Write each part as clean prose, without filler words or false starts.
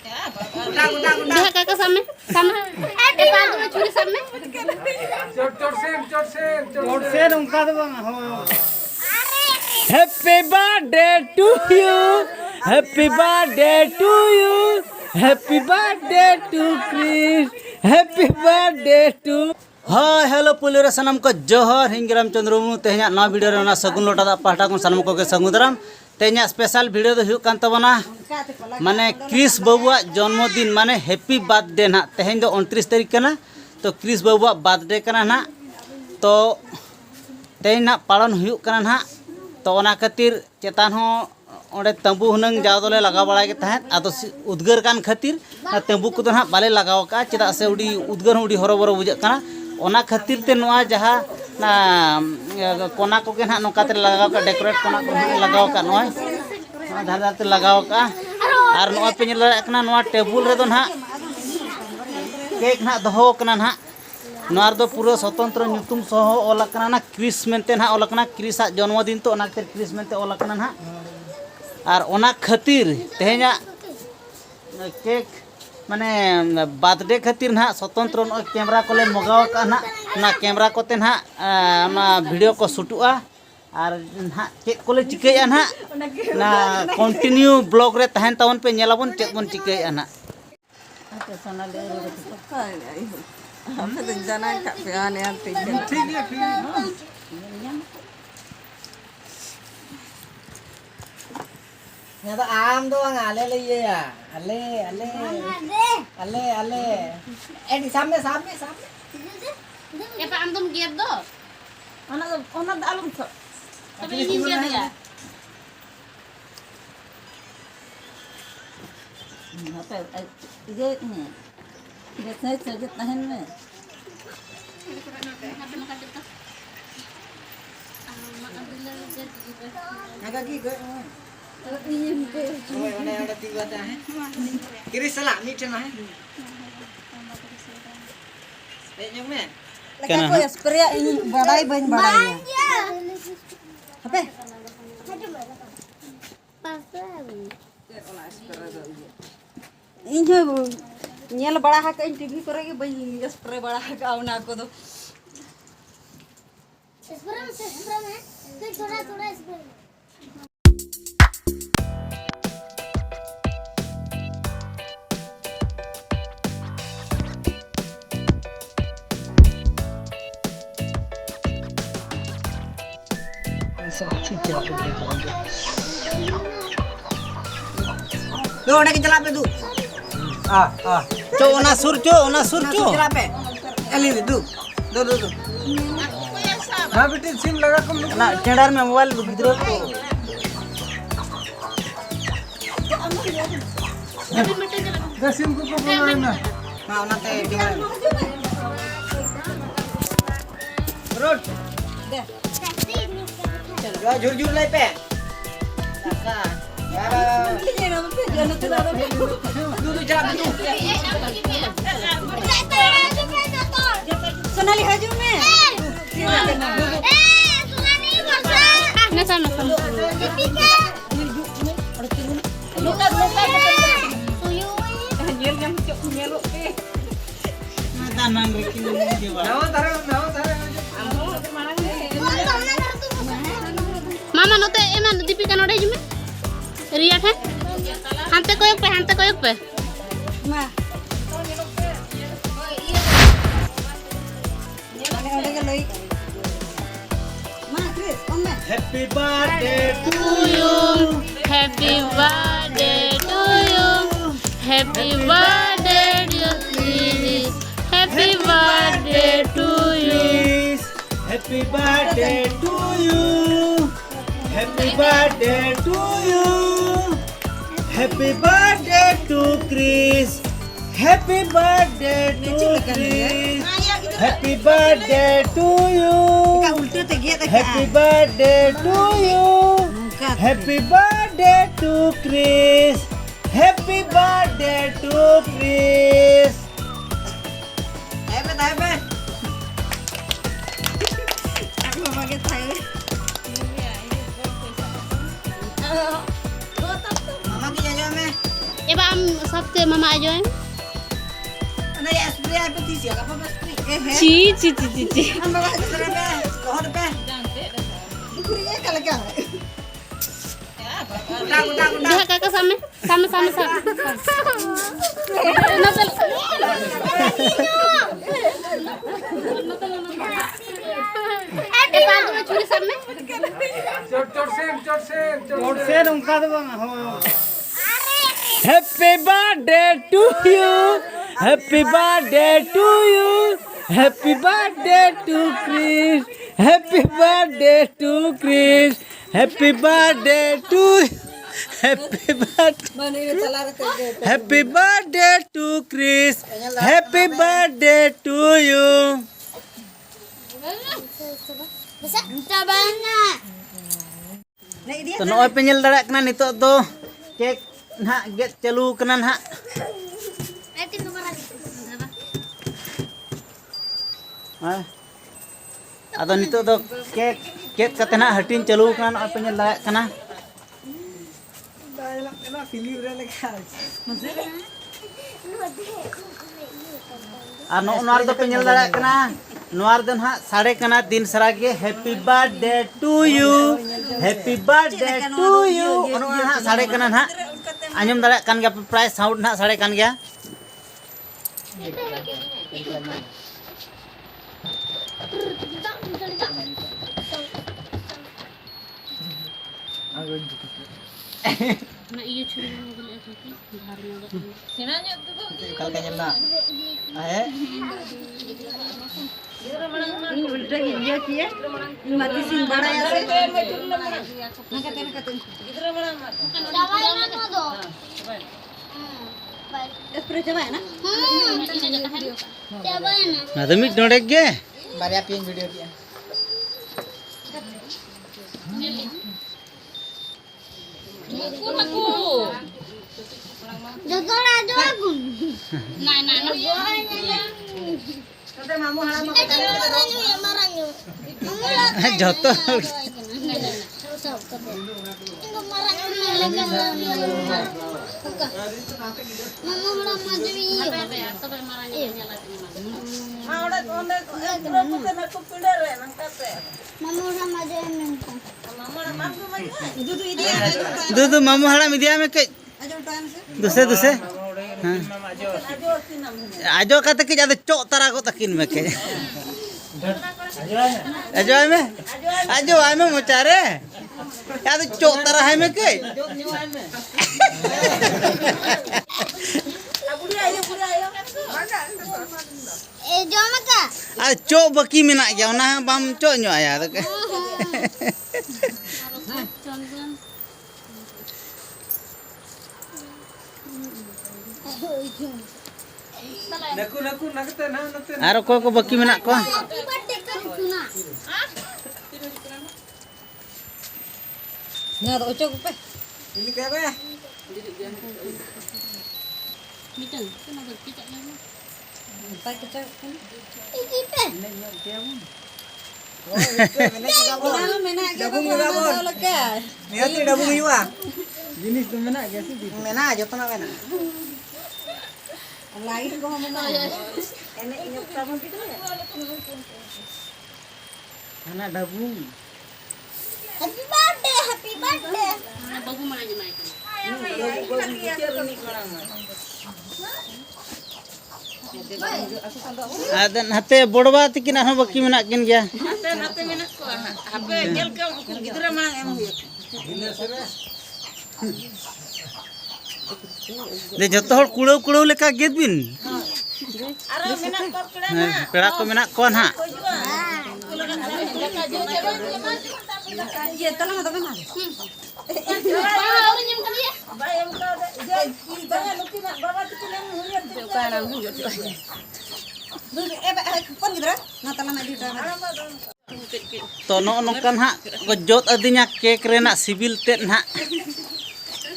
देखा काका सामने सामने ए पाल में छुरी सामने चोट से उनका तो happy birthday to you happy birthday to you happy birthday to Chris happy birthday to हाँ हेलो पुलिस सनम को जोहर हिंगराम चंद्रमु तेहना नवा वीडियो रे ना सगुन लोटा दा पाटा को सनम को के सगुदराम तेहना स्पेशल वीडियो दो हुयु कान तबना माने क्रिस बाबुआ जन्मदिन माने हैप्पी बर्थडे ना तेहन दो 29 तारीख कना तो क्रिस बाबुआ बर्थडे कना ना तो तेहना पालन हुयु कना ना तो ओना खातिर चेतान हो ओंडे तंबू हुनंग जाव दोले लगाव बड़ा के तहत आदो उद्गार कान खातिर तंबू को ना बाले लगाव का चेदा से उडी उद्गार उडी हरोबरो बुझा कना ओना खातिर ते नोआ जहा ना कोना को के ना नोका ते लगाव का डेकोरेट कोना को लगाव का नोय धार धार ते लगाव का आर नोआ पे नेल कना नोआ टेबुल रे दो ना केक ना दोहो कना ना नोआ दो पूरा स्वतंत्र नुतुम सह ओला कना ना क्रिस मेंते ना ओला कना क्रिसा जन्मदिन तो ओना खातिर क्रिस मेंते ओला कना ना और ओना खातिर तेहना केक माने बर्थडे खातिर ना स्वतंत्र कैमरा को ले मगाव का ना कैमरा कोते ना वीडियो को शूटुआ और ना चेक को ले चिकैया ना कंटिन्यू ब्लॉग रे तहन तवन पे नेलाबन चेक बन चिकैया ना Ya to am doang ale le ya. Ale. Eh di samne. A palm तुम गिर दो Ona dalum to. तब ini dia dia Apa ide ni. Ide saya saja tahan me. Agak gi ge. Ada tiga dah. Kiri salah मीठे ना है. Lenyong me. Kena Ko spray ini badai ban badai. Apa? इन जो nail बड़ा है कहीं TV करे के बई स्प्रे बड़ा है आउना को तो स्प्रे में थोड़ा स्प्रे दो ना के चला पे दू चो ओना सुर चो चला पे एली दू हां बेटी सिम लगा कम ना टेंडर में मोबाइल गिद्रो सिम को प्रॉब्लम ना हां ओना ते डिवाइस रोड दे चल झुर लाई पे काका सोनाली हजू में नसा मामा नोते एमान दीपिका नोडे जुमे रिया है हांते कोयक पे मां ओडे के लई मां क्रिस कम में happy birthday to you happy birthday to you happy birthday dear Chris happy birthday to you happy birthday to you happy birthday to you happy birthday to Chris happy birthday to Chris happy birthday to you का उल्टे ते गे ते happy birthday to you happy birthday to Chris happy birthday to Chris दाए पे aku pakai tahu mama की जाओ मैं एबा हम सबके मामा आ जाए Ano ya spray apa tisi? Apa spray? ची ची ची ची ची Ang mga spray ba? Lohor ba? Spray ka lagi. देखा काका सामने सामने सामने सामने छुरी सामने happy birthday to you, happy birthday to you, happy birthday to Chris, happy birthday to Chris, happy birthday to, happy birthday, Mana ini salah ke? Happy birthday to Chris, happy birthday to you. Bisa cabana. Nah dia. तो नॉय पे nail दाड़ा कना नितो दो cake ना gate चालू कना ना Nanti nomor lagi. आदो नितो दो केक केक कते ना हटिन चालू कना नॉय पे नेल दाड़ा कना और नॉर दो पे नेल दाड़ा कना नॉर दो ना साड़े कना दिन सरा के happy birthday to you, happy birthday to you और ना साड़े कना ना आंजम दाड़ा कान गया प्राइस साउंड ना साड़े कान गया मैं ये छुरी में बोले थे कि घर में कल का नेल ना है Ini udah dia kia. Ini mati sing bada ya se. Nah kata. Dawai mana do? Spray coba ya na? Cabana. ना तो मिट नोड़े के Barya pian video dia. Jodoh aja aku. ना ना ना Kata mamu halam Marahnya ya marahnya. जोतो Enggak marahnya lagi. Mama udah maju ini. तो फिर मारा नहीं nyala Mama udah maju ini. Itu tuh ini. दो मामू हड़ा मिदिया में के Aja udahan se. दूसरे दूसरे हाँ आजो का तक ज्यादा चो तरा को तकिन में के आजो आए में मोचारे याद चो तरा है में के Jom ka? आ चो बकी में ना गया ना बम चो न्यो आया तो के आरो को बकी में ना को Happy birthday kan Tuna. Nah, tuh ucap apa? Ini kayak apa ya? Metre कितना तो कीचड़ में Tak kecap. Iki pe. Nah, menak ke apa? Tahu leka. Niat tidak bunyi wa. जिनिस तो में ना कैसे दी Mena aja tenang mena. Lain kok ngomong aja. Enak nyok sama gitu ya. खाना Dabboo Happy birthday, happy birthday. बहू मारा जमाए आदन हते बड़वा तकिन आरो बकी में ना किन गया Nate menak ko. Hape jel ka gidra mang em huyet. दे जतो हर कुड़ो कुड़ो लेका गेद बिन Aro menak ko kira पेड़ा को में ना कोन हा Iya, tolong tapi mah. और निम कर लिया Bayam ka je banyak luki nak bawa tu yang huyet. Bukan ang huyet. Pon gidra? Nah, tolong aja drama. तो नो नोकन हा को जोत अदिnya केक रेना सिविल तेत ना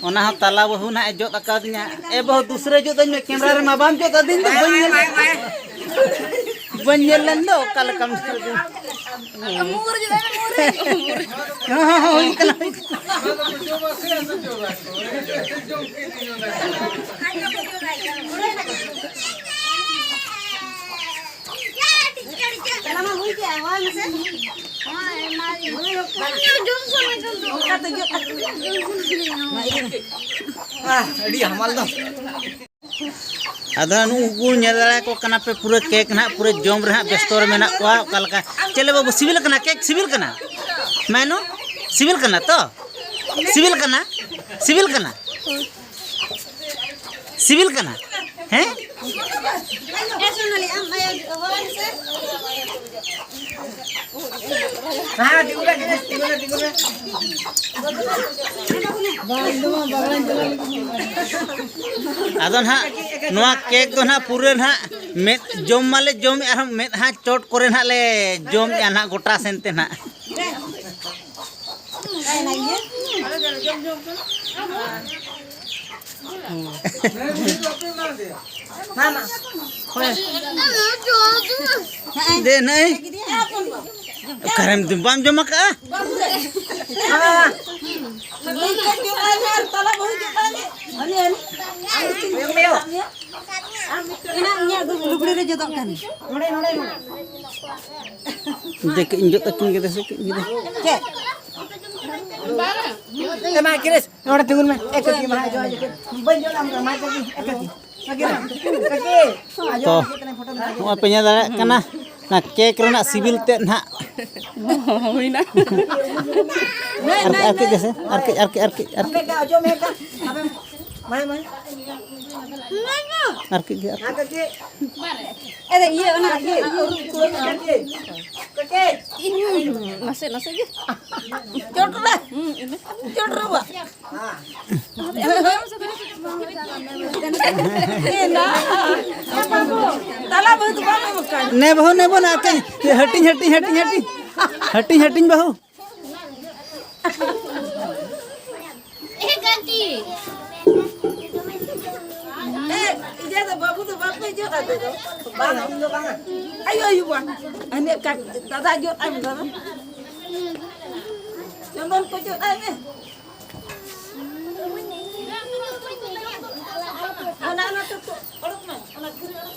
ओना हा ताला बहु ना जोत अकादिnya बहु दूसरे जोत में कैमरा रे मा बाम जोत अदिन तो बन येलन दो कल कम Adi hamal dong. आधा नुकु नेला को कना पे पूरे केक ना पूरे जम रहा बेस्तर में ना को कालका चले बाबू सिविल कना केक सिविल कना मैनो सिविल कना तो सिविल कना सिविल कना सिविल कना हैं Nah, digulai guys, digulai. आदो ना नवा केक दो ना पूरे ना में जम माले जम यार में हाँ चोट करे ना ले जम या ना गोटा सेंते ना Mama. दे नहीं करम तुम बाम जमा का देख इंजो तकिन के दसे Emang kiris, orang tunggu mah. Kaki mah aja aja. Banjol am mah kaki, kaki. Kaki. तो वो पेnya दाड़ा कना ना केक रना सिविल ते ना होइना आरके जैसे आरके Mereka aja mereka. Apa? Mana? आरके Kaki. Ada iya ona iya. Kaki. Kaki. Nasi gitu. Coba. Coba ba. Tala बहुत बाबा मक्का. ने बहु ना के हटिंग बहु Ija da babu da babu jo da do. Bang, Indo bang. Ayo ba. Ane ka dada jo am da. Jangan ko jo ane. Ana tu. Orok na. Ana kiri orok.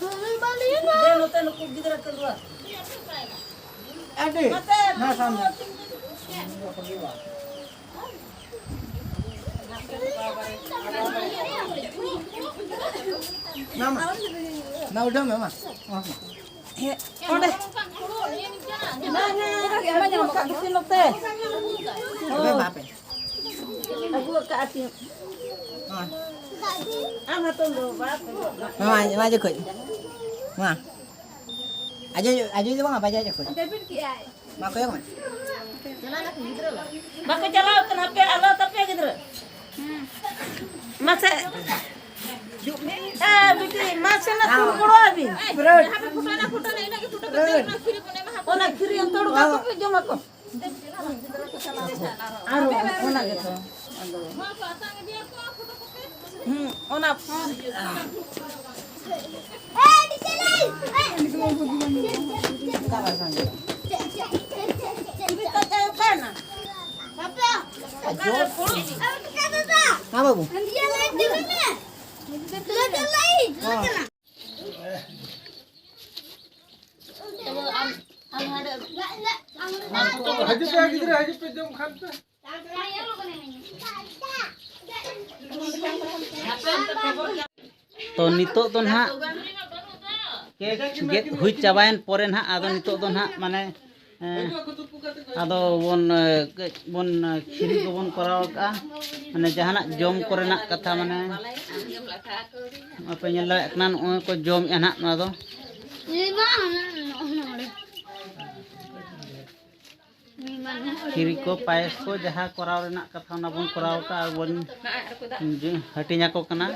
Dia noten ko gidra kedua. Ade. Nah, sama. Mama. Nah, udah mama. Ode. Nah, jangan makan di sini teh. Apa apa? Aku ke ati. Ana tunggu bapak. Mama, aja koi. Mama. Aja bang apa aja koi. Mak koi mana? Maka jalan kenapa Allah tapi gitu. Masa betul masa nak kurang habis. Berat. Ona kiri yang toru aku pejam aku. Aru ona gitu. Ona Apa bu? तो नितो तो ना cake हुई चाबायन पोरे ना आदो नितो तो ना माने आदो बोन खिरी को बोन कराव का माने जहाना जम करे ना कथा माने apa nyala eknan ko jom enak na do खिरी को पायस को जहाँ कराव रेना कथा ना बोन कराव का बोन हटिnya को कना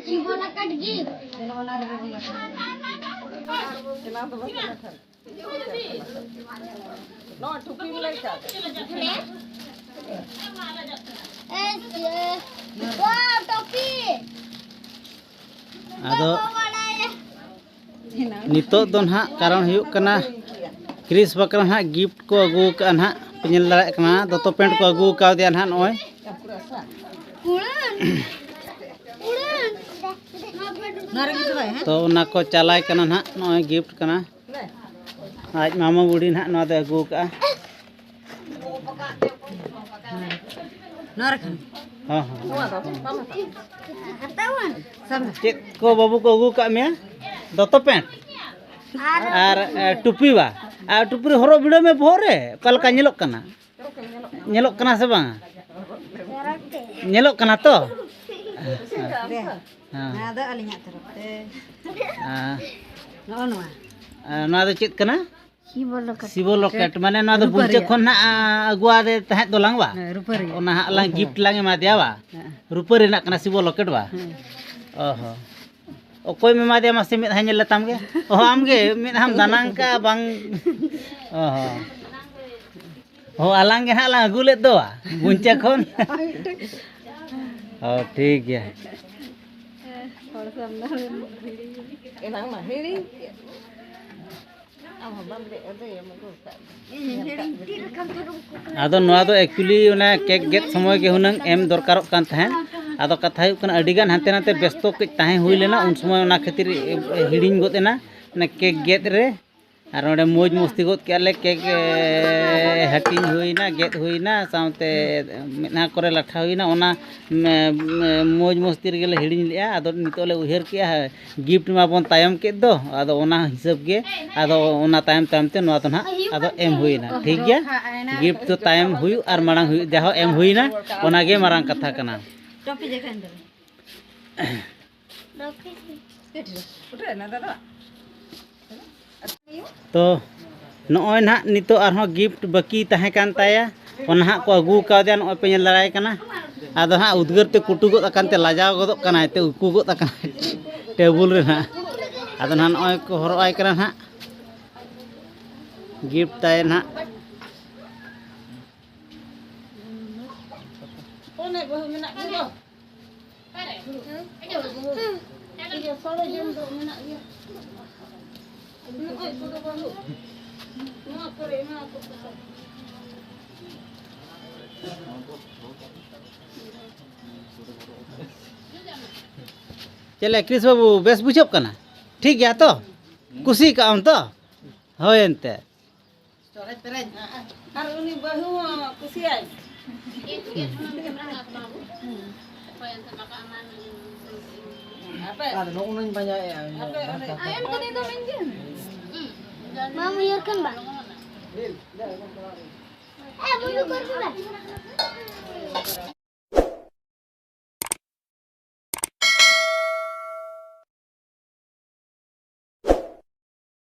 जीवना कट गई वाह टोपी आदो नितो दो ना कारण हुयुक कना क्रिस बकरा ना गिफ्ट को अगू का ना पेल दाड़े कना दोतो पेंट को अगू का दिया ना नॉय तो ना को चलाय कना ना नॉय गिफ्ट कना आज मामा बुढ़ी ना नॉ दे अगू का हाँ चेत को बाबू को अगू का में दोतो पेंट और टुपी बा और टुपी हरो भिड़ो में भोरे कल का नेलोक कना से बांग नेलोक कना तो ना दो चेत कना शिवो लॉकेट माने ना दो बुंचे खन ना अगुआ दे तहे दो लांग बा ओना लांग गिफ्ट लांग मा दिया बा रुपा रे ना कना शिवो लॉकेट बा ओहो ओकोय में मा दिया मासे मिद हां नेल ताम गे ओहो आम गे मिद हम दानांग का बांग ओहो हो आलांग गे ना लांग अगु ले दो बुंचे खन ओ ठीक है आदो नवा दो एक्चुअली उना केक गेट समय के हुनंग एम दरकार कान तहन आदो कथा हुक कना अडिगान हांते नाते व्यस्त कई तहे हुई लेना उन समय उना खातिर हिडिंग गोतेना ना केक गेट रे और ओडे मौज मस्ती गोत केले केक हटिंग हुईना गेट हुईना सामते मेना करे लाठा हुईना ओना मौज मस्ती रे गेले हिडिंग लिया आदो नितोले उहेर किया गिफ्ट मा बन तायम के दो आदो ओना हिसाब के आदो ओना तायम तायम ते नवा तो ना आदो एम हुईना ठीक गया गिफ्ट तो तायम हुई और मांग हुई जहाँ एम हुईना ओना गे मारंग कथा कना टोपी देखन दे तो नॉय ना नितो आरो गिफ्ट बाकी तहे कान ताया ओना को अगू का दिया नॉय पे लड़ाई कना आदो हाँ उद्गार ते कुटु गोद अकान ते लाजाव गोदो कना ते उकु गोद अकान टेबुल रे ना आदो ना नॉय को हरो आय कना ना गिफ्ट ताय ना ओने बहु मेना गयो iya sore jam do menak dia चले क्रिस बाबू बेस बुझब कना ठीक गया तो कुशी का हम तो होय एनते ar uni bahu kusiai Mama biarkan bang. Bunuh korban.